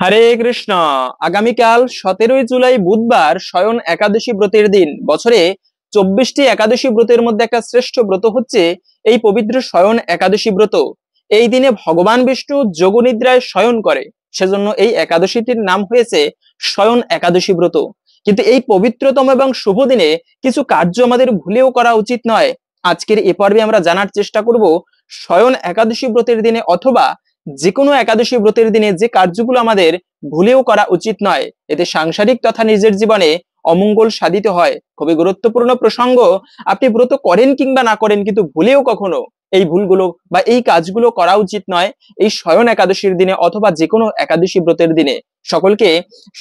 হরে কৃষ্ণ। আগামীকাল 17ই জুলাই বুধবার শয়ন একাদশী ব্রতের দিন। বছরে 24টি একাদশী ব্রতের মধ্যে একটা শ্রেষ্ঠ ব্রত হচ্ছে এই পবিত্র শয়ন একাদশী ব্রত। এই দিনে ভগবান বিষ্ণু যোগনিদ্রায় শয়ন করে, সেজন্য এই একাদশীটির নাম হয়েছে শয়ন একাদশী ব্রত। কিন্তু এই পবিত্রতম এবং শুভ দিনে কিছু কার্য আমাদের ভুলেও করা উচিত নয়। আজকের এ পর্বে আমরা জানার চেষ্টা করব শয়ন একাদশী ব্রতের দিনে অথবা যে কোনো একাদশী ব্রতের দিনে যে কার্যগুলো আমাদের ভুলেও করা উচিত নয়, এতে সাংসারিক তথা নিজের জীবনে অমঙ্গল সাধিত হয়। খুবই গুরুত্বপূর্ণ প্রসঙ্গ। আপনি ব্রত করেন কিংবা না করেন, কিন্তু ভুলেও কখনো এই ভুলগুলো বা এই কাজগুলো করা উচিত নয় এই শয়ন একাদশীর দিনে অথবা যে কোনো একাদশী ব্রতের দিনে। সকলকে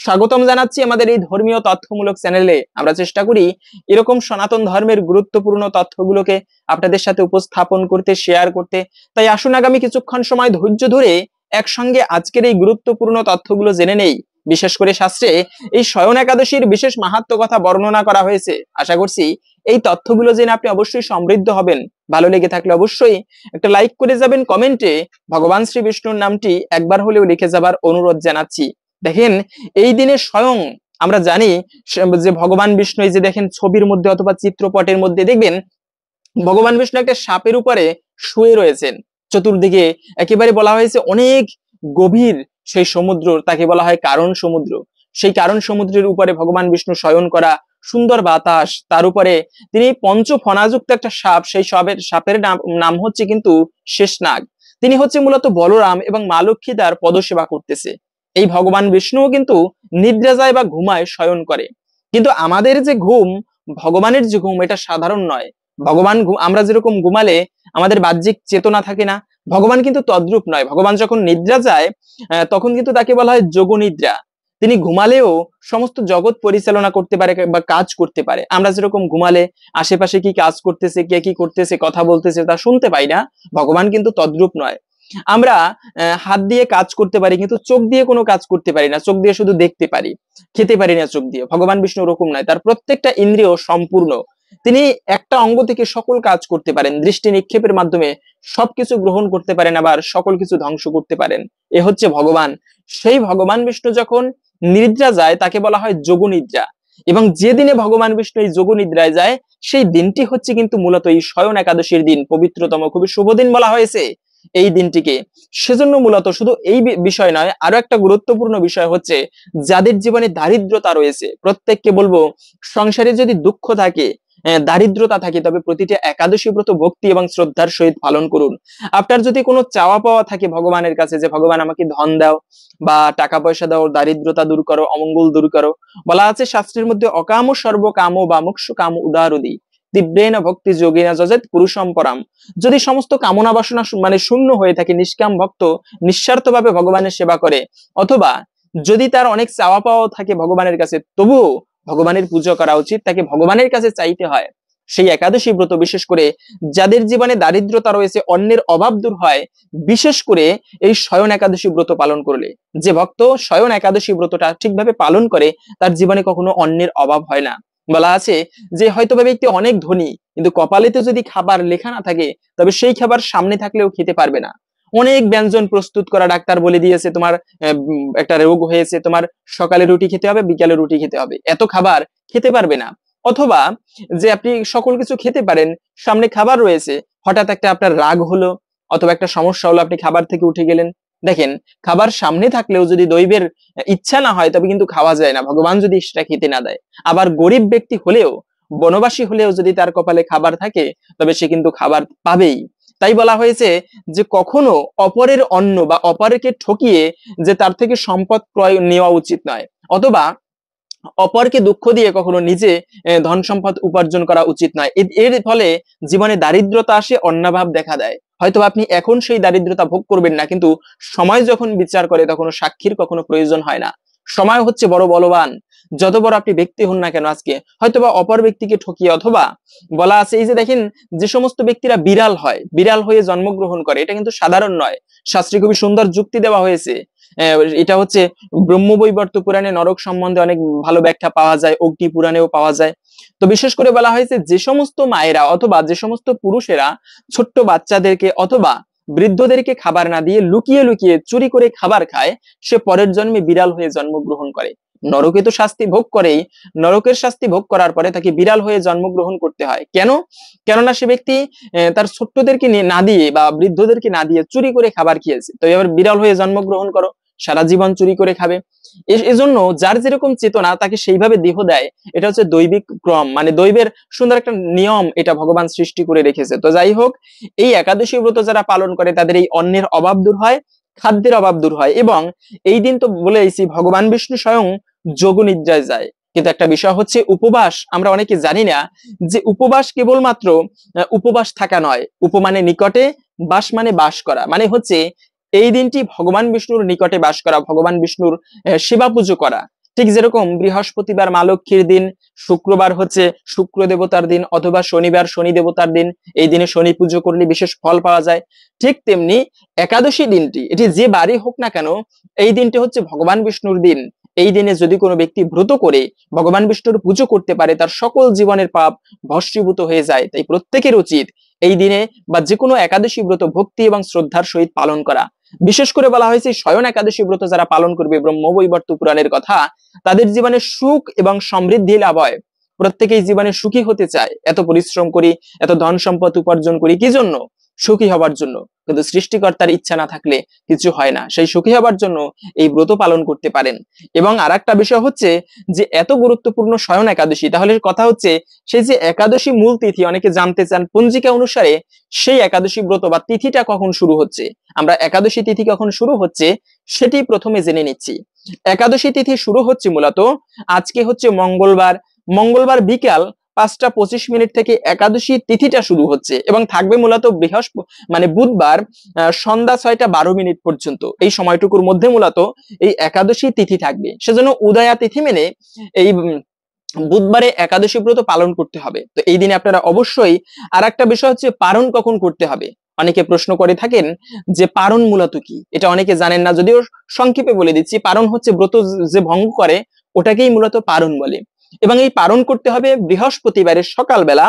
স্বাগতম জানাচ্ছি আমাদের এই ধর্মীয় তথ্যমূলক চ্যানেলে। আমরা চেষ্টা করি এরকম সনাতন ধর্মের গুরুত্বপূর্ণ তথ্যগুলোকে আপনাদের সাথে উপস্থাপন করতে, শেয়ার করতে। তাই আসুন আগামী কিছুক্ষণ সময় ধৈর্য ধরে একসঙ্গে আজকের এই গুরুত্বপূর্ণ তথ্যগুলো জেনে নেই। বিশেষ করে শাস্ত্রে এই শয়ন একাদশীর বিশেষ মাহাত্ম্য কথা বর্ণনা করা হয়েছে। আশা করছি এই তথ্যগুলো জেনে আপনি অবশ্যই সমৃদ্ধ হবেন। ভালো লেগে থাকলে অবশ্যই একটা লাইক করে যাবেন, কমেন্টে ভগবান শ্রী বিষ্ণুর নামটি একবার হলেও লিখে যাবার অনুরোধ জানাচ্ছি। দেখেন, এই দিনে স্বয়ং আমরা জানি যে ভগবান বিষ্ণু, এই যে দেখেন ছবির মধ্যে অথবা চিত্রপটের মধ্যে দেখবেন ভগবান বিষ্ণু একটা সাপের উপরে শুয়ে রয়েছেন। চতুর্দিকে একেবারে বলা হয়েছে অনেক গভীর সেই সমুদ্র, তাকে বলা হয় কারণ সমুদ্র। সেই কারণ সমুদ্রের উপরে ভগবান বিষ্ণু শয়ন করা, সুন্দর বাতাস, তার উপরে তিনি পঞ্চফণাযুক্ত একটা সাপ, সেই সাপের নাম হচ্ছে কিন্তু শেষনাগ। তিনি হচ্ছে মূলত বলরাম এবং মা লক্ষ্মী তার পদসেবা করতেছে। এই ভগবান বিষ্ণুও কিন্তু নিদ্রা যায় বা ঘুমায়, শয়ন করে। কিন্তু আমাদের যে ঘুম, ভগবানের যে ঘুম, এটা সাধারণ নয়। ভগবান আমরা যেরকম ঘুমালে আমাদের বাহ্যিক চেতনা থাকে না, ভগবান কিন্তু তদ্রূপ নয়। ভগবান যখন নিদ্রা যায় তখন কিন্তু তাকে বলা হয় যোগনিদ্রা। তিনি ঘুমালেও সমস্ত জগৎ পরিচালনা করতে পারে বা কাজ করতে পারে। আমরা যেরকম ঘুমালে আশেপাশে কি কাজ করতেছে, কে কি করতেছে, কথা বলতেছে তা শুনতে পাই না, ভগবান কিন্তু তদ্রূপ নয়। আমরা হাত দিয়ে কাজ করতে পারি কিন্তু চোখ দিয়ে কোনো কাজ করতে পারি না, চোখ দিয়ে শুধু দেখতে পারি, খেতে পারি না চোখ দিয়ে। ভগবান বিষ্ণু ওরকম নয়, তার প্রত্যেকটা ইন্দ্রিয় সম্পূর্ণ। তিনি একটা অঙ্গ থেকে সকল কাজ করতে পারেন, দৃষ্টি নিক্ষেপের মাধ্যমে সবকিছু গ্রহণ করতে পারেন, আবার সকল কিছু ধ্বংস করতে পারেন। এ হচ্ছে ভগবান। সেই ভগবান বিষ্ণু যখন নিদ্রা যায় তাকে বলা হয় যোগনিদ্রা। এবং যে দিনে ভগবান বিষ্ণু এই যোগনিদ্রায় যায় সেই দিনটি হচ্ছে কিন্তু মূলত এই শয়ন একাদশীর দিন, পবিত্রতম খুবই শুভ দিন বলা হয়েছে এই দিনটিকে। সেজন্য মূলত শুধু এই বিষয় নয়, আরো একটা গুরুত্বপূর্ণ বিষয় হচ্ছে যাদের জীবনে দারিদ্রতা রয়েছে প্রত্যেককে বলবো, সংসারে যদি দুঃখ থাকে, দারিদ্রতা থাকে, তবে প্রতিটি একাদশী ব্রত ভক্তি এবং শ্রদ্ধার সহিত পালন করুন। আপনার যদি কোনো চাওয়া পাওয়া থাকে ভগবানের কাছে, যে ভগবান আমাকে ধন দাও বা টাকা পয়সা দাও, দারিদ্রতা দূর করো, অমঙ্গল দূর করো, বলা আছে শাস্ত্রের মধ্যে অকাম সর্ব কাম বা মোক্ষ কাম উদারদি তীব্রেণ ভক্তি যোগিনা যজেত পুরুষম পরাম। যদি সমস্ত কামনা বাসনা শূন্য হয়ে থাকে, নিষ্কাম ভক্ত নিঃস্বার্থভাবে ভগবানের সেবা করে, অথবা যদি তার অনেক চাওয়া পাওয়া থাকে ভগবানের কাছে, তবুও ভগবানের পুজো করা উচিত, তাকে ভগবানের কাছে চাইতে হয়। সেই একাদশী ব্রত, বিশেষ করে যাদের জীবনে দারিদ্রতা রয়েছে, অন্যের অভাব দূর হয়, বিশেষ করে এই শয়ন একাদশী ব্রত পালন করলে। যে ভক্ত শয়ন একাদশী ব্রতটা ঠিকভাবে পালন করে তার জীবনে কখনো অন্যের অভাব হয় না। বলা আছে যে হয়তো বা ব্যক্তি অনেক ধনী, কিন্তু কপালেতে যদি খাবার লেখা না থাকে তবে সেই খাবার সামনে থাকলেও খেতে পারবে না। অনেক ব্যঞ্জন প্রস্তুত করা, ডাক্তার বলে দিয়েছে তোমার একটা রোগ হয়েছে, তোমার সকালে রুটি খেতে হবে, বিকালে রুটি খেতে হবে, এত খাবার খেতে পারবে না। অথবা যে আপনি সকল কিছু খেতে পারেন, সামনে খাবার রয়েছে, হঠাৎ একটা আপনার রাগ হলো অথবা একটা সমস্যা হলো, আপনি খাবার থেকে উঠে গেলেন। দেখেন, খাবার সামনে থাকলেও যদি দৈবের ইচ্ছা না হয় তবে কিন্তু খাওয়া যায় না, ভগবান যদি সেটা খেতে না দেয়। আবার গরিব ব্যক্তি হলেও, বনবাসী হলেও যদি তার কপালে খাবার থাকে তবে সে কিন্তু খাবার পাবেই। তাই বলা হয়েছে যে কখনো অপরের অন্ন বা অপরকে ঠকিয়ে যে তার থেকে সম্পদ ক্রয় নেওয়া উচিত নয়, অথবা অপরকে দুঃখ দিয়ে কখনো নিজে ধন সম্পদ উপার্জন করা উচিত নয়। এর ফলে জীবনে দারিদ্রতা আসে, অন্নাভাব দেখা দেয়। হয়তো আপনি এখন সেই দারিদ্রতা ভোগ করবেন না, কিন্তু সময় যখন বিচার করে তখন সাক্ষীর কখনো প্রয়োজন হয় না। সময় হচ্ছে বড় বলবান। যত বড় আপনি ব্যক্তি হন না কেন, আজকে হয়তোবা অপর ব্যক্তিকে ঠকিয়ে, অথবা বলা আছে এই যে দেখেন, যে সমস্ত ব্যক্তিরা বিড়াল হয়, বিড়াল হয়ে জন্মগ্রহণ করে, এটা কিন্তু সাধারণ নয়। শাস্ত্রে খুবই সুন্দর যুক্তি দেওয়া হয়েছে। এটা হচ্ছে ব্রহ্মবৈবর্ত পুরাণে নরক সম্বন্ধে অনেক ভালো ব্যাখ্যা পাওয়া যায়, অগ্নি পুরাণেও পাওয়া যায়। তো বিশেষ করে বলা হয়েছে যে সমস্ত মায়েরা অথবা যে সমস্ত পুরুষেরা ছোট্ট বাচ্চাদেরকে অথবা বৃদ্ধদেরকে খাবার না দিয়ে লুকিয়ে লুকিয়ে চুরি করে খাবার খায়, সে পরের জন্মে বিড়াল হয়ে জন্মগ্রহণ করে। নরকে তো শাস্তি ভোগ করেই, নরকের শাস্তি ভোগ করার পরে তাকে বিড়াল হয়ে জন্মগ্রহণ করতে হয়। কেন? কেননা সে ব্যক্তি তার ছোট্টদেরকে না দিয়ে বা বৃদ্ধদেরকে না দিয়ে চুরি করে খাবার খেয়েছে, তো এবার বিড়াল হয়ে জন্মগ্রহণ করো, সারা জীবন চুরি করে খাবে। এজন্য যার যেরকম চেতনা তাকে সেইভাবে দেহ দেয়। এটা হচ্ছে দৈবিক ক্রম, মানে দৈবের সুন্দর একটা নিয়ম এটা ভগবান সৃষ্টি করে রেখেছে। তো যাই হোক, এই একাদশী ব্রত যারা পালন করে তাদের এই অন্নের অভাব দূর হয়, খাদ্যের অভাব দূর হয়, এবং এই দিন তো বলে এসেছি ভগবান বিষ্ণু স্বয়ং যোগ নিদ্রায় যায়। কিন্তু একটা বিষয় হচ্ছে উপবাস, আমরা অনেকে জানি না যে উপবাস কেবলমাত্র উপবাস থাকা নয়। উপমানে নিকটে, বাস মানে বাস করা, মানে হচ্ছে এই দিনটি ভগবান বিষ্ণুর নিকটে বাস করা, ভগবান বিষ্ণুর সেবা পুজো করা। ঠিক যেরকম বৃহস্পতিবার মা লক্ষ্মীর দিন, শুক্রবার হচ্ছে শুক্র দেবতার দিন, অথবা শনিবার শনি দেবতার দিন, এই দিনে শনি পুজো করলে বিশেষ ফল পাওয়া যায়। ঠিক তেমনি একাদশী দিনটি, এটি যে বারই হোক না কেন, এই দিনটি হচ্ছে ভগবান বিষ্ণুর দিন। এই দিনে যদি কোনো ব্যক্তি ব্রত করে ভগবান বিষ্ণুর পুজো করতে পারে, তার সকল জীবনের পাপ ভস্মীভূত হয়ে যায়। তাই প্রত্যেকের উচিত এই দিনে বা যে কোনো একাদশী ব্রত ভক্তি এবং শ্রদ্ধার সহিত পালন করা। বিশেষ করে বলা হয়েছে শয়ন একাদশী ব্রত যারা পালন করবে, ব্রহ্মবৈবর্ত পুরাণের কথা, তাদের জীবনে সুখ এবং সমৃদ্ধি লাভ হয়। প্রত্যেকেই জীবনে সুখী হতে চায়। এত পরিশ্রম করি, এত ধন সম্পদ উপার্জন করি কি জন্য? সুখী হবার জন্য। কিন্তু সৃষ্টিকর্তার ইচ্ছা না থাকলে কিছু হয় না। সেই সুখী হবার জন্য এই ব্রত পালন করতে পারেন। এবং আর একটা বিষয় হচ্ছে যে এত গুরুত্বপূর্ণ শয়ন একাদশী, তাহলে কথা হচ্ছে সেই যে একাদশী মূল তিথি, অনেকে জানতে চান পঞ্জিকা অনুসারে সেই একাদশী ব্রত বা তিথিটা কখন শুরু হচ্ছে। আমরা একাদশী তিথি কখন শুরু হচ্ছে সেটি প্রথমে জেনে নিচ্ছি। একাদশী তিথি শুরু হচ্ছে মূলত আজকে হচ্ছে মঙ্গলবার, মঙ্গলবার বিকাল 5টা 25 মিনিট থেকে একাদশী তিথিটা শুরু হচ্ছে এবং থাকবে মূলত মানে বুধবার সন্ধ্যা 6টা 12 মিনিট পর্যন্ত। এই সময়টুকুর মধ্যে মূলত এই একাদশী তিথি থাকবে। সেজন্য উদয়া তিথি মেনে এই বুধবারে একাদশী ব্রত পালন করতে হবে। তো এই দিনে আপনারা অবশ্যই, আর একটা বিষয় হচ্ছে পারণ কখন করতে হবে। অনেকে প্রশ্ন করে থাকেন যে পারণ মূলত কি, এটা অনেকে জানেন না। যদিও সংক্ষেপে বলে দিচ্ছি, পারণ হচ্ছে ব্রত যে ভঙ্গ করে ওটাকেই মূলত পারণ বলে। এবং এই পারণ করতে হবে বৃহস্পতিবারের সকালবেলা।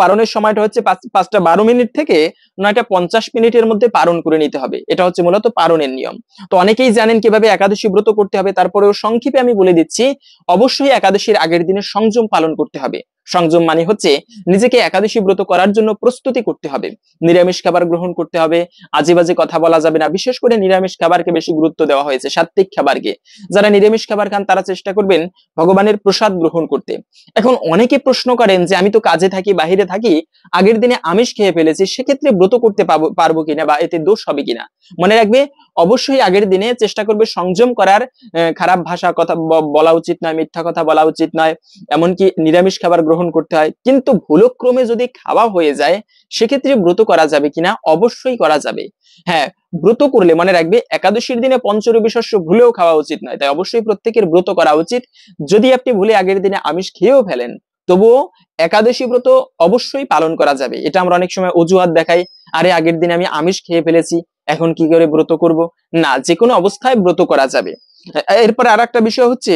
পারণের সময়টা হচ্ছে 5টা 12 মিনিট থেকে 9টা 50 মিনিটের মধ্যে পারণ করে নিতে হবে। এটা হচ্ছে মূলত পারণের নিয়ম। তো অনেকেই জানেন কিভাবে একাদশী ব্রত করতে হবে, তারপরেও সংক্ষেপে আমি বলে দিচ্ছি। অবশ্যই একাদশীর আগের দিনে সংযম পালন করতে হবে। সংযম মানে হচ্ছে নিজেকে একাদশী ব্রত করার জন্য প্রস্তুতি করতে হবে। নিরামিষ খাবার গ্রহণ করতে হবে, আজে বাজে কথা বলা যাবে না। বিশেষ করে নিরামিষ খাবারকে বেশি গুরুত্ব দেওয়া হয়েছে, সাত্বিক খাবারকে। যারা নিরামিষ খাবার খান তারা চেষ্টা করবেন ভগবানের প্রসাদ গ্রহণ করতে। এখন অনেকে প্রশ্ন করেন যে আমি তো কাজে থাকি, বাহিরে থাকি, আগের দিনে আমিষ খেয়ে ফেলেছি, সেক্ষেত্রে ব্রত করতে পারবো কিনা বা এতে দোষ হবে কিনা। মনে রাখবে অবশ্যই আগের দিনে চেষ্টা করবে সংযম করার। খারাপ ভাষা কথা বলা উচিত নয়, মিথ্যা কথা বলা উচিত নয়, এমনকি নিরামিষ খাবার গ্রহণ করতে হয়। কিন্তু ভুলক্রমে যদি খাওয়া হয়ে যায় সেক্ষেত্রে ব্রত করা যাবে কিনা? অবশ্যই করা যাবে। হ্যাঁ, ব্রত করলে মনে রাখবে একাদশীর দিনে পঞ্চরবি শস্য ভুলেও খাওয়া উচিত নয়। তাই অবশ্যই প্রত্যেকের ব্রত করা উচিত। যদি আপনি ভুলে আগের দিনে আমিষ খেয়েও ফেলেন, তবুও একাদশী ব্রত অবশ্যই পালন করা যাবে। এটা আমরা অনেক সময় অজুহাত দেখাই, আরে আগের দিনে আমি আমিষ খেয়ে ফেলেছি, এখন কি করে ব্রত করব। না, যে কোনো অবস্থায় ব্রত করা যাবে। এরপরে আর একটা বিষয় হচ্ছে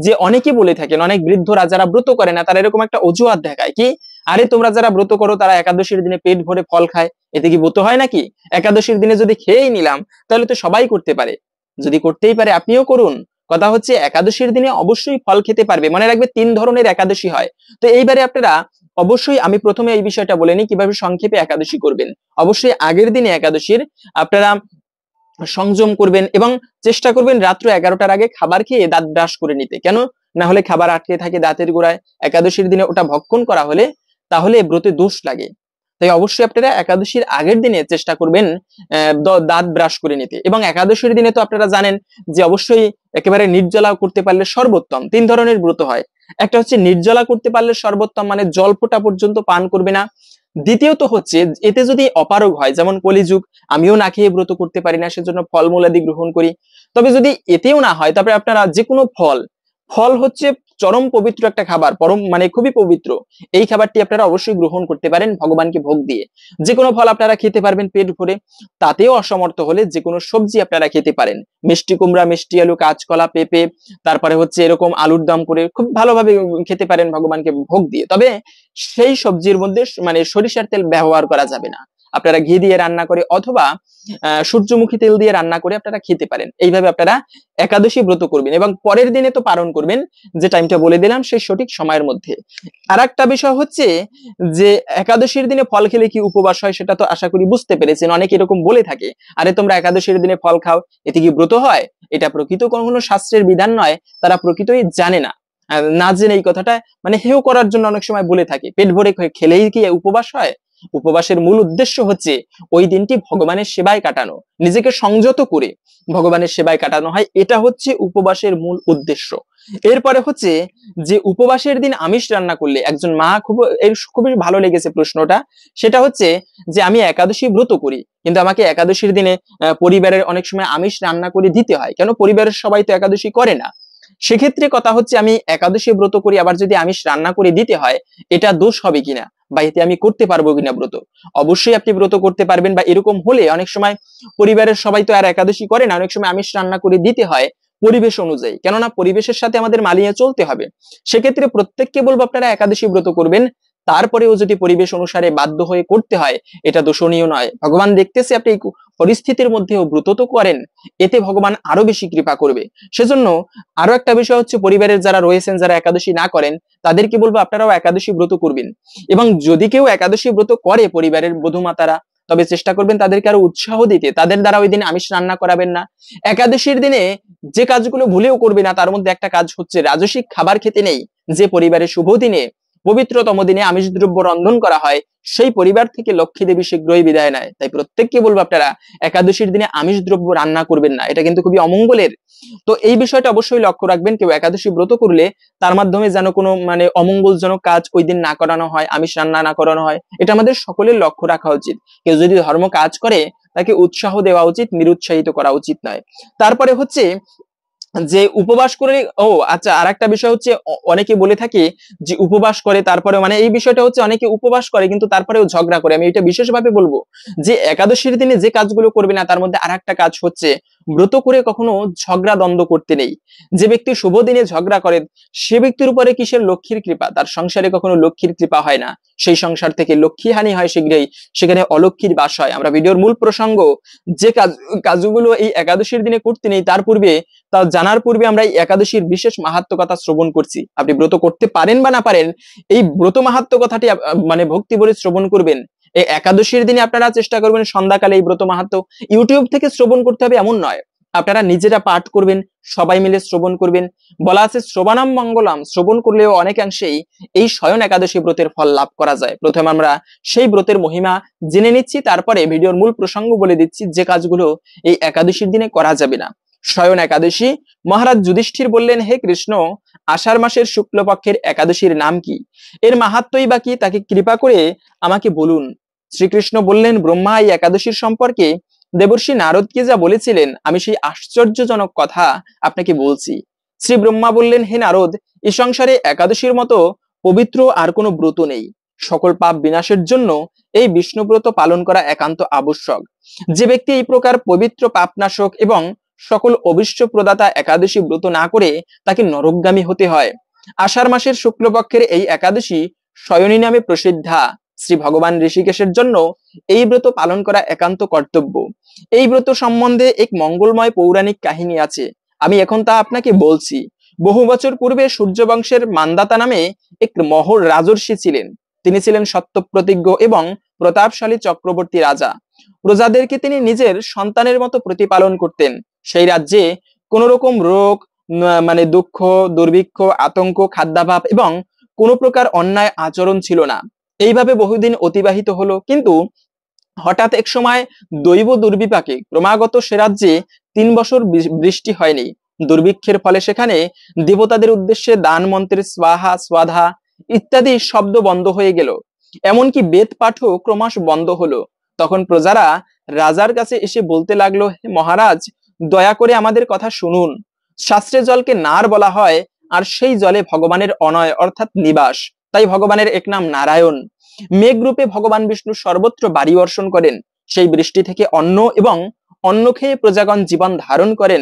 যে অনেকে বলে থাকেন, অনেক বৃদ্ধরা যারা ব্রত করে না তারা এরকম একটা অজুহাত দেখায় কি, আরে তোমরা যারা ব্রত করো তারা একাদশীর দিনে পেট ভরে ফল খায়, এতে কি ব্রত হয় নাকি? একাদশীর দিনে যদি খেয়েই নিলাম তাহলে তো সবাই করতে পারে। যদি করতেই পারে আপনিও করুন। কথা হচ্ছে একাদশীর দিনে অবশ্যই ফল খেতে পারবে। মনে রাখবে 3 ধরনের একাদশী হয়। তো এইবারে আপনারা অবশ্যই, আমি প্রথমে এই বিষয়টা বলে নিই কিভাবে সংক্ষেপে একাদশী করবেন। অবশ্যই আগের দিনে একাদশীর আপনারা সংযম করবেন এবং চেষ্টা করবেন রাত্র 11টার আগে খাবার খেয়ে দাঁত ব্রাশ করে নিতে। কেন? না হলে খাবার আটকে থাকে দাঁতের গোড়ায়, একাদশীর দিনে ওটা ভক্ষণ করা হলে তাহলে ব্রতে দোষ লাগে। তাই অবশ্যই আপনারা একাদশীর আগের দিনে চেষ্টা করবেন দাঁত ব্রাশ করে নিতে। এবং একাদশীর দিনে তো আপনারা জানেন যে অবশ্যই একেবারে নির্জলা করতে পারলে সর্বোত্তম। 3 ধরনের ব্রত হয়। একটা হচ্ছে নির্জলা করতে পারলে সর্বোত্তম, মানে জল ফোঁটা পর্যন্ত পান করবে না। দ্বিতীয়ত হচ্ছে এতে যদি অপারগ হয়, যেমন কলিযুগ, আমিও না খেয়ে ব্রত করতে পারি না, সেজন্য ফলমূলাদি গ্রহণ করি। তবে যদি এতেও না হয় তারপরে আপনারা যে কোনো ফল, ফল হচ্ছে চরম পবিত্র একটা খাবার, পরম মানে খুবই পবিত্র। এই খাবারটি আপনারা অবশ্যই গ্রহণ করতে পারেন ভগবানকে ভোগ দিয়ে। যে কোনো ফল আপনারা খেতে পারবেন পেট ভরে। তাতেও অসমর্থ হলে যে কোনো সবজি আপনারা খেতে পারেন। মিষ্টি কুমড়া, মিষ্টি আলু, কাঁচকলা, পেঁপে, তারপরে হচ্ছে এরকম আলুর দম করে খুব ভালোভাবে খেতে পারেন ভগবানকে ভোগ দিয়ে। তবে সেই সবজির মধ্যে মানে সরিষার তেল ব্যবহার করা যাবে না। আপনারা ঘি দিয়ে রান্না করে অথবা সূর্যমুখী তেল দিয়ে রান্না করে আপনারা খেতে পারেন। এইভাবে আপনারা একাদশী ব্রত করবেন এবং পরের দিনে তো পালন করবেন, যে টাইমটা বলে দিলাম সেই সঠিক সময়ের মধ্যে। আর একটা বিষয় হচ্ছে যে একাদশীর দিনে ফল খেলে কি উপবাস হয়, সেটা তো আশা করি বুঝতে পেরেছেন। অনেকে এরকম বলে থাকে, আরে তোমরা একাদশীর দিনে ফল খাও, এতে কি ব্রত হয়? এটা প্রকৃত কোনো শাস্ত্রের বিধান নয়, তারা প্রকৃতই জানে না। না জেনে এই কথাটা মানে হেয় করার জন্য অনেক সময় বলে থাকে। পেট ভরে খেলেই কি উপবাস হয়? উপবাসের মূল উদ্দেশ্য হচ্ছে ওই দিনটি ভগবানের সেবায় কাটানো, নিজেকে সংযত করে ভগবানের সেবায় কাটানো হয়, এটা হচ্ছে উপবাসের মূল উদ্দেশ্য। এরপরে হচ্ছে যে উপবাসের দিন আমিষ রান্না করলে, একজন মা খুবই ভালো লেগেছে প্রশ্নটা, সেটা হচ্ছে যে আমি একাদশী ব্রত করি কিন্তু আমাকে একাদশীর দিনে পরিবারের অনেক সময় আমিষ রান্না করে দিতে হয়, কেন? পরিবারের সবাই তো একাদশী করে না। সেক্ষেত্রে কথা হচ্ছে আমি একাদশী ব্রত করি, আবার যদি আমিষ রান্না করে দিতে হয়, এটা দোষ হবে কিনা বা এতে আমি করতে পারবো কিনা ব্রত? অবশ্যই আপনি ব্রত করতে পারবেন। বা এরকম হলে অনেক সময় পরিবারের সবাই তো আর একাদশী করে না, অনেক সময় আমিষ রান্না করে দিতে হয় পরিবেশ অনুযায়ী, কেননা পরিবেশের সাথে আমাদের মানিয়ে চলতে হবে। সেক্ষেত্রে প্রত্যেককে বলবো আপনারা একাদশী ব্রত করবেন, তারপরেও যদি পরিবেশ অনুসারে বাধ্য হয়ে করতে হয়, এটা দোষণীয় নয়। ভগবান দেখতেছে আপনি পরিস্থিতির মধ্যেও ব্রত তো করেন, এতে ভগবান আরো বেশি কৃপা করবে। সেজন্য আরো একটা বিষয় হচ্ছে, পরিবারের যারা রয়েছেন, যারা একাদশী না করেন, তাদেরকে বলবো আপনারাও একাদশী ব্রত করবেন। এবং যদি কেউ একাদশী ব্রত করে পরিবারের বধূমাতারা, তবে চেষ্টা করবেন তাদেরকে আরো উৎসাহ দিতে, তাদের দ্বারা ওই দিন আমিষ রান্না করাবেন না। একাদশীর দিনে যে কাজগুলো ভুলেও করবে না, তার মধ্যে একটা কাজ হচ্ছে রাজসিক খাবার খেতে নেই। যে পরিবারের শুভ দিনে, পবিত্রতম দিনে আমিষ দ্রব্য রন্ধন করা হয়, সেই পরিবার থেকে লক্ষ্মী দেবী শীঘ্রই বিদায় নেয়। তাই প্রত্যেককে বলবো আপনারা একাদশীর দিনে আমিষ দ্রব্য রান্না করবেন না, এটা কিন্তু খুবই অমঙ্গলের। তো এই বিষয়টা অবশ্যই লক্ষ্য রাখবেন, কেউ একাদশী ব্রত করলে তার মাধ্যমে যেন কোনো মানে অমঙ্গলজনক কাজ ওই দিন না করানো হয়, আমিষ রান্না না করানো হয়, এটা আমাদের সকলের লক্ষ্য রাখা উচিত। কেউ যদি ধর্ম কাজ করে তাকে উৎসাহ দেওয়া উচিত, নিরুৎসাহিত করা উচিত নয়। তারপরে হচ্ছে যে উপবাস করে, ও আচ্ছা, আর একটা বিষয় হচ্ছে অনেকে বলে থাকে যে উপবাস করে তারপরে, মানে এই বিষয়টা হচ্ছে অনেকে উপবাস করে কিন্তু তারপরেও ঝগড়া করে। আমি এটা বিশেষভাবে বলবো যে একাদশীর দিনে যে কাজগুলো করবে না, তার মধ্যে আর একটা কাজ হচ্ছে ব্রত করে কখনো ঝগড়া দ্বন্দ্ব করতে নেই। যে ব্যক্তি শুভ দিনে ঝগড়া করে, সে ব্যক্তির উপরে কিসের লক্ষ্মীর কৃপা? তার সংসারে কখনো লক্ষ্মীর কৃপা হয় না, সেই সংসার থেকে লক্ষ্মী হানি হয় শীঘ্রই, সেখানে অলক্ষ্মীর বাস হয়। আমরা ভিডিওর মূল প্রসঙ্গ যে কাজগুলো এই একাদশীর দিনে করতে নেই, তার পূর্বে তা জানার পূর্বে আমরা এই একাদশীর বিশেষ মাহাত্ম্য কথা শ্রবণ করছি। আপনি ব্রত করতে পারেন বা না পারেন, এই ব্রত মাহাত্ম্য কথাটি মানে ভক্তি ভরে শ্রবণ করবেন। এই একাদশীর দিনে আপনারা চেষ্টা করবেন সন্ধ্যাকালে এই ব্রত মাহাত্ম্য ইউটিউব থেকে শ্রবণ করতে হবে এমন নয়, আপনারা নিজেরা পাঠ করবেন, সবাই মিলে শ্রবণ করবেন। বলা আছে শ্রবণাম মঙ্গলাম, শ্রবণ করলেও অনেকাংশেই এই শয়ন একাদশী ব্রতের ফল লাভ করা যায়। প্রথমে আমরা সেই ব্রতের মহিমা জেনে নিচ্ছি, তারপরে ভিডিওর মূল প্রসঙ্গ বলে দিচ্ছি যে কাজগুলো এই একাদশীর দিনে করা যাবে না। শয়ন একাদশী। মহারাজ যুধিষ্ঠির বললেন, হে কৃষ্ণ, আষাঢ় মাসের শুক্লপক্ষের একাদশীর নাম কি? এর মাহাত্ম্যই বা কি? তাকে কৃপা করে আমাকে বলুন। শ্রীকৃষ্ণ বললেন, ব্রহ্মা এই একাদশীর সম্পর্কে দেবর্ষি নারদকে যা বলেছিলেন, আমি সেই আশ্চর্যজনক কথা আপনাকে বলছি। শ্রী ব্রহ্মা বললেন, হে নারদ, এ সংসারে একাদশীর মতো পবিত্র আর কোনো ব্রত নেই। সকল পাপ বিনাশের জন্য এই বিষ্ণুব্রত পালন করা একান্ত আবশ্যক। যে ব্যক্তি এই প্রকার পবিত্র পাপনাশক এবং সকল অবিশ্ব প্রদাতা একাদশী ব্রত না করে, তাকে নরকগামী হতে হয়। আষাঢ় মাসের শুক্লপক্ষের এই একাদশী শয়নী নামে প্রসিদ্ধা। শ্রী ভগবান ঋষিকেশের জন্য এই ব্রত পালন করা একান্ত কর্তব্য। এই ব্রত সম্বন্ধে এক মঙ্গলময় পৌরাণিক কাহিনী আছে, আমি এখন তা আপনাকে বলছি। বহু বছর পূর্বে সূর্যবংশের মান্দাতা নামে এক মহর রাজর্ষি ছিলেন। তিনি ছিলেন সত্যপ্রতিজ্ঞ এবং প্রতাপশালী চক্রবর্তী রাজা। প্রজাদেরকে তিনি নিজের সন্তানের মতো প্রতিপালন করতেন। সেই রাজ্যে কোন রকম রোগ, মানে দুঃখ, দুর্ভিক্ষ, আতঙ্ক, খাদ্যাভাব এবং কোন প্রকার অন্যায় আচরণ ছিল না। এইভাবে বহুদিন অতিবাহিত হলো, কিন্তু হঠাৎ এক সময় দৈব দুর্বিপাকে ক্রমাগত সে রাজ্যে 3 বছর বৃষ্টি হয়নি। দুর্ভিক্ষের ফলে সেখানে দেবতাদের উদ্দেশ্যে দান মন্ত্রের স্বাহা স্বাধা ইত্যাদি শব্দ বন্ধ হয়ে গেল। এমনকি বেদ পাঠও ক্রমশ বন্ধ হলো। তখন প্রজারা রাজার কাছে এসে বলতে লাগলো, হে মহারাজ, দয়া করে আমাদের কথা শুনুন। শাস্ত্রে জলকে নার বলা হয়, আর সেই জলে ভগবানের অনয় অর্থাৎ নিবাস, তাই ভগবানের এক নাম নারায়ণ। মেঘরূপে ভগবান বিষ্ণু সর্বত্র বাড়ি বর্ষণ করেন, সেই বৃষ্টি থেকে অন্ন এবং অন্ন খেয়ে প্রজাগণ জীবন ধারণ করেন।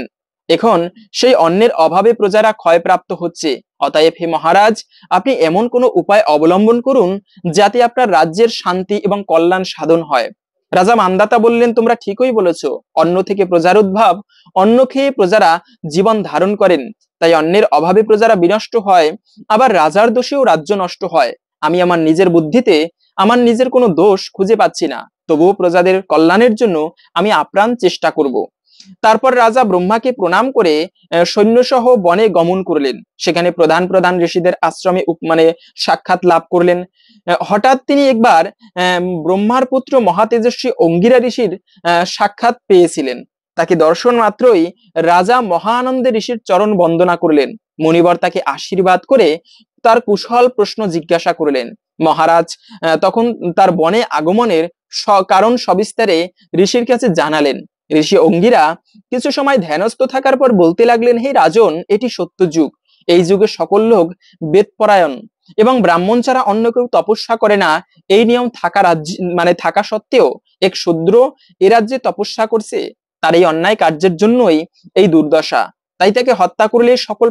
এখন সেই অন্নের অভাবে প্রজারা ক্ষয়প্রাপ্ত হচ্ছে। অতএব হে মহারাজ, আপনি এমন কোনো উপায় অবলম্বন করুন যাতে আপনার রাজ্যের শান্তি এবং কল্যাণ সাধন হয়। রাজা মান্ধাতা বললেন, তোমরা ঠিকই বলেছ, অন্ন থেকে প্রজার উদ্ভব, অন্ন খেয়ে প্রজারা জীবন ধারণ করেন, তাই অন্নের অভাবে প্রজারা বিনষ্ট হয়, আবার রাজার দোষেও রাজ্য নষ্ট হয়। আমি আমার নিজের বুদ্ধিতে আমার নিজের কোনো দোষ খুঁজে পাচ্ছি না, তবুও প্রজাদের কল্যাণের জন্য আমি আপ্রাণ চেষ্টা করব। তারপর রাজা ব্রহ্মাকে প্রণাম করে সৈন্যসহ বনে গমন করলেন। সেখানে প্রধান প্রধান ঋষিদের আশ্রমে সাক্ষাৎ লাভ করলেন। হঠাৎ তিনি একবার ব্রহ্মার পুত্র মহাতেজস্বী অঙ্গিরা ঋষির সাক্ষাৎ পেয়েছিলেন। তাকে দর্শন মাত্রই রাজা মহানন্দে ঋষির চরণ বন্দনা করলেন। মুনিবর তাকে আশীর্বাদ করে তার কুশল প্রশ্ন জিজ্ঞাসা করলেন। মহারাজ তখন তার বনে আগমনের কারণ সবিস্তারে ঋষির কাছে জানালেন। ঋষি অঙ্গিরা কিছু সময় ধ্যানস্থ থাকার পর বলতে লাগলেন, হে রাজন, এটি সত্য যুগ। এই যুগে সকল লোক বেদপরায়ণ এবং ব্রাহ্মণ ছাড়া অন্য কেউ তপস্যা করে না, এই নিয়ম থাকা সত্ত্বেও এক শূদ্র এ রাজ্যে তপস্যা করছে। তার এই অন্যায় কার্যের জন্যই এই দুর্দশা, তাই তাকে হত্যা করলে সকল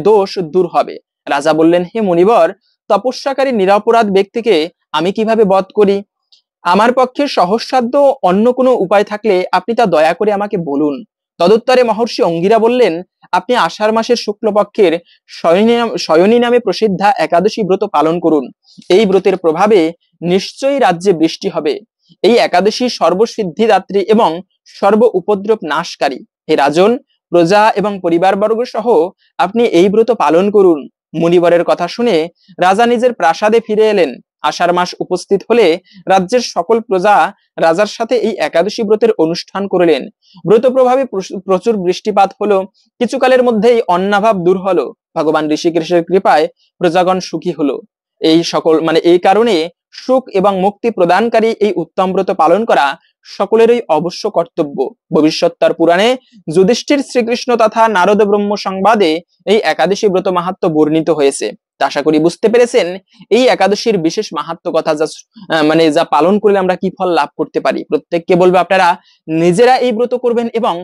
দোষ দূর হবে। রাজা বললেন, হে মুনিবর, তপস্যাকারী নিরপরাধ ব্যক্তিকে আমি কিভাবে বধ করি? আমার পক্ষে সহজসাধ্য অন্য কোনো উপায় থাকলে আপনি তা দয়া করে আমাকে বলুন। তদুত্তরে মহর্ষি অঙ্গিরা বললেন, আপনি আষাঢ় মাসের শুক্লপক্ষের শয়নী নামে প্রসিদ্ধা একাদশী ব্রত পালন করুন। এই ব্রতের প্রভাবে নিশ্চয়ই রাজ্যে বৃষ্টি হবে। এই একাদশী সর্বসিদ্ধিদাত্রী এবং সর্ব উপদ্রব নাশকারী। হে রাজন, প্রজা এবং পরিবারবর্গ সহ আপনি এই ব্রত পালন করুন। মুনিবরের কথা শুনে রাজা নিজের প্রাসাদে ফিরে এলেন। আষাঢ় মাস উপস্থিত হলে রাজ্যের সকল প্রজা রাজার সাথে এই একাদশী ব্রতের অনুষ্ঠান করলেন। ব্রত প্রভাবে প্রচুর বৃষ্টিপাত হলো। কিছুকালের মধ্যেই অন্নাভাব দূর হলো। ভগবান ঋষিকেশের কৃপায় প্রজাগণ সুখী হলো। এই কারণে সুখ এবং মুক্তি প্রদানকারী এই উত্তম ব্রত পালন করা সকলেরই অবশ্য কর্তব্য। ভবিষ্যৎতার পুরাণে যুধিষ্ঠির শ্রীকৃষ্ণ তথা নারদ ব্রহ্ম সংবাদে এই একাদশী ব্রত মাহাত্ম্য বর্ণিত হয়েছে। আশা করি বুঝতে পেরেছেন এই একাদশীর বিশেষ মাহাত্ম্য কথা, যা পালন করলে আমরা কি ফল লাভ করতে পারি। প্রত্যেককে বলবো আপনারা নিজেরা এই ব্রত করবেন এবং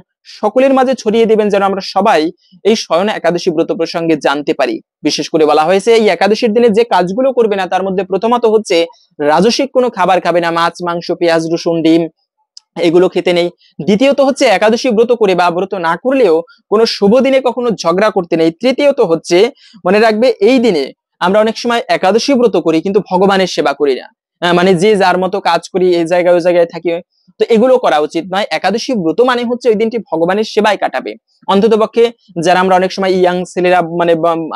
সকলের মাঝে ছড়িয়ে দিবেন, যেন আমরা সবাই এই শয়ন একাদশী ব্রত প্রসঙ্গে জানতে পারি। বিশেষ করে বলা হয়েছে এই একাদশীর দিনে যে কাজগুলো করবে না, তার মধ্যে প্রথমত হচ্ছে রাজসিক কোনো খাবার খাবে না, মাছ মাংস পেঁয়াজ রসুন ডিম এগুলো খেতে নেই। দ্বিতীয়ত হচ্ছে একাদশী ব্রত করে বা ব্রত না করলেও কোনো শুভ দিনে কখনো ঝগড়া করতে নেই। তৃতীয়ত হচ্ছে মনে রাখবে, এই দিনে আমরা অনেক সময় একাদশী ব্রত করি কিন্তু ভগবানের সেবা করি না, যে যার মতো কাজ করি, এই জায়গায় ওই জায়গায় থাকি, তো এগুলো করা উচিত নয়। একাদশী ব্রত মানে হচ্ছে ওই দিনটি ভগবানের সেবায় কাটাবে। অন্তত পক্ষে যারা আমরা অনেক সময় ইয়াং ছেলেরা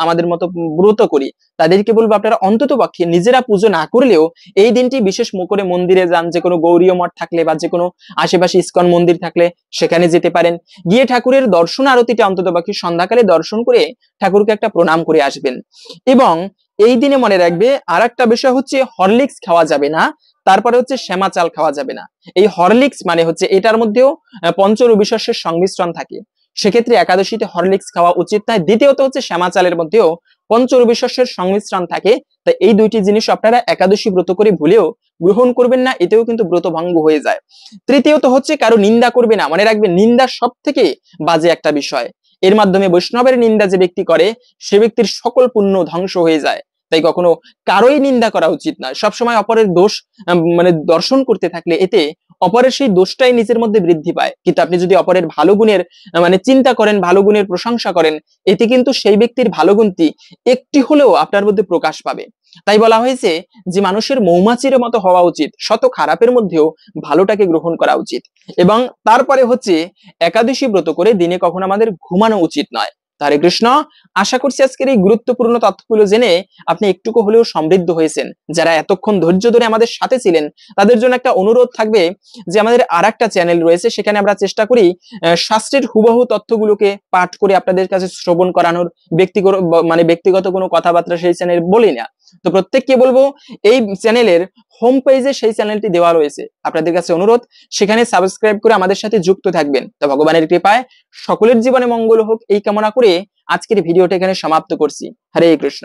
আমাদের মতো ব্রত করি, তাদেরকে বলবো আপনারা অন্তত পক্ষে নিজেরা পুজো না করলেও এই দিনটি বিশেষ করে মন্দিরে যান, যে কোনো গৌরীয় মঠ থাকলে বা যে কোনো আশেপাশে ইস্কন মন্দির থাকলে সেখানে যেতে পারেন। গিয়ে ঠাকুরের দর্শন আরতিটা অন্তত পক্ষে সন্ধ্যাকালে দর্শন করে ঠাকুরকে একটা প্রণাম করে আসবেন। এবং এই দিনে মনে রাখবে আর একটা বিষয় হচ্ছে হরলিক্স খাওয়া যাবে না, তারপরে হচ্ছে শ্যামা চাল খাওয়া যাবে না। এই হরলিক্স মানে হচ্ছে এটার মধ্যেও পঞ্চরবিশস্যের সংমিশ্রণ থাকে, সেক্ষেত্রে একাদশীতে হরলিক্স খাওয়া উচিত নয়। দ্বিতীয়ত হচ্ছে শ্যামা চালের মধ্যেও পঞ্চরবিশস্যের সংমিশ্রণ থাকে, তাই এই দুইটি জিনিস আপনারা একাদশী ব্রত করে ভুলেও গ্রহণ করবেন না, এতেও কিন্তু ব্রত ভঙ্গ হয়ে যায়। তৃতীয়ত হচ্ছে কারো নিন্দা করবে না। মনে রাখবে, নিন্দা সব থেকে বাজে একটা বিষয়। এর মাধ্যমে বৈষ্ণবের নিন্দা যে ব্যক্তি করে সে ব্যক্তির সকল পুণ্য ধ্বংস হয়ে যায়। তাই কখনো কারোই নিন্দা করা উচিত নয়। সবসময় অপরের দোষ দর্শন করতে থাকলে এতে অপরের সেই দোষটাই নিজের মধ্যে বৃদ্ধি পায়। কিন্তু আপনি যদি অপরের ভালো গুণের চিন্তা করেন, ভালো গুণের প্রশংসা করেন, এতে কিন্তু সেই ব্যক্তির ভালো গুণটি একটি হলেও আপনার মধ্যে প্রকাশ পাবে। তাই বলা হয়েছে যে মানুষের মৌমাছির মতো হওয়া উচিত, শত খারাপের মধ্যেও ভালোটাকে গ্রহণ করা উচিত। এবং তারপরে হচ্ছে একাদশী ব্রত করে দিনে কখনো আমাদের ঘুমানো উচিত নয়। হরে কৃষ্ণ। আশা করছি আজকের এই গুরুত্বপূর্ণ তথ্যগুলো জেনে আপনি একটুকু হলেও সমৃদ্ধ হয়েছেন। যারা এতক্ষণ ধৈর্য ধরে আমাদের সাথে ছিলেন তাদের জন্য একটা অনুরোধ থাকবে যে আমাদের আরেকটা চ্যানেল রয়েছে, সেখানে আমরা চেষ্টা করি শাস্ত্রের হুবহু তথ্যগুলোকে পাঠ করে আপনাদের কাছে শ্রবণ করানোর। ব্যক্তিগত কোনো কথাবার্তা সেই চ্যানেল বলি না। তো প্রত্যেককে বলবো এই চ্যানেলের হোম পেজে সেই চ্যানেলটি দেওয়া রয়েছে, আপনাদের কাছে অনুরোধ সেখানে সাবস্ক্রাইব করে আমাদের সাথে যুক্ত থাকবেন। তো ভগবানের কৃপায় সকলের জীবনে মঙ্গল হোক এই কামনা করে আজকের ভিডিওটা এখানে সমাপ্ত করছি। হরে কৃষ্ণ।